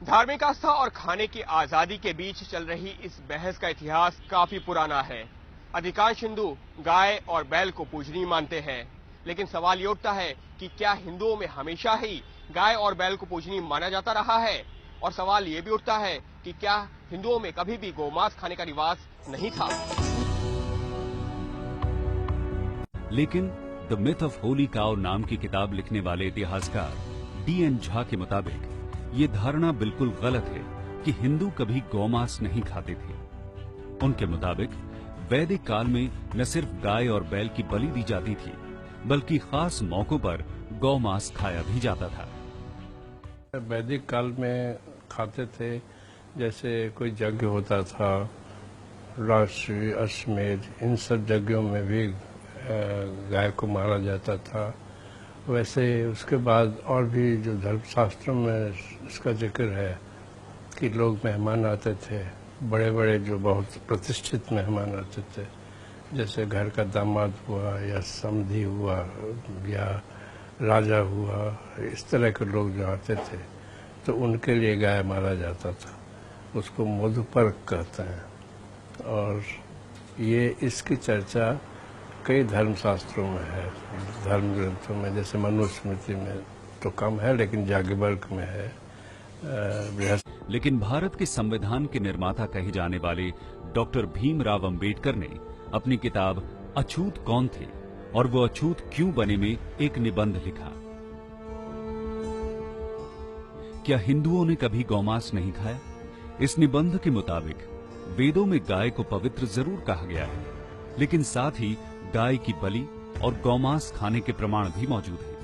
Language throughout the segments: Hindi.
धार्मिक आस्था और खाने की आजादी के बीच चल रही इस बहस का इतिहास काफी पुराना है। अधिकांश हिंदू गाय और बैल को पूजनीय मानते हैं, लेकिन सवाल ये उठता है कि क्या हिंदुओं में हमेशा ही गाय और बैल को पूजनीय माना जाता रहा है? और सवाल ये भी उठता है कि क्या हिंदुओं में कभी भी गोमांस खाने का रिवाज नहीं था? लेकिन the myth of Holi cow नाम की किताब लिखने वाले इतिहासकार D.N. झा के मुताबिक ये धारणा बिल्कुल गलत है कि हिंदू कभी गौमांस नहीं खाते थे। उनके मुताबिक वैदिक काल में न सिर्फ गाय और बैल की बलि दी जाती थी, बल्कि खास मौकों पर गौमांस खाया भी जाता था। वैदिक काल में खाते थे, जैसे कोई यज्ञ होता था, राष्ट्रीय अश्वमेध, इन सब यज्ञों में भी गाय को मारा जाता था। वैसे उसके बाद और भी जो धर्मशास्त्रों में इसका जिक्र है कि लोग मेहमान आते थे, बड़े बड़े जो बहुत प्रतिष्ठित मेहमान आते थे, जैसे घर का दामाद हुआ या समधी हुआ या राजा हुआ, इस तरह के लोग जो आते थे तो उनके लिए गाय मारा जाता था। उसको मधुपर्क कहते हैं और ये इसकी चर्चा कई धर्मशास्त्रों में है, धर्म ग्रंथों में, जैसे मनुस्मृति में तो कम है लेकिन याज्ञवल्क्य में है। लेकिन भारत के संविधान के निर्माता कहे जाने वाले डॉक्टर भीमराव अंबेडकर ने अपनी किताब अछूत कौन थे और वो अछूत क्यों बने में एक निबंध लिखा। क्या हिंदुओं ने कभी गौमांस नहीं खाया? इस निबंध के मुताबिक वेदों में गाय को पवित्र जरूर कहा गया है, लेकिन साथ ही गाय की बलि और गौमांस खाने के प्रमाण भी मौजूद हैं।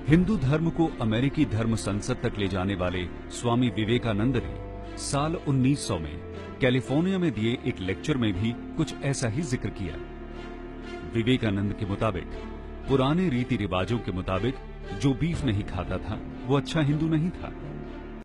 हिंदू धर्म को अमेरिकी धर्म संसद तक ले जाने वाले स्वामी विवेकानंद ने साल 1900 में कैलिफोर्निया में दिए एक लेक्चर में भी कुछ ऐसा ही जिक्र किया। विवेकानंद के मुताबिक पुराने रीति रिवाजों के मुताबिक जो बीफ नहीं खाता था वो अच्छा हिंदू नहीं था।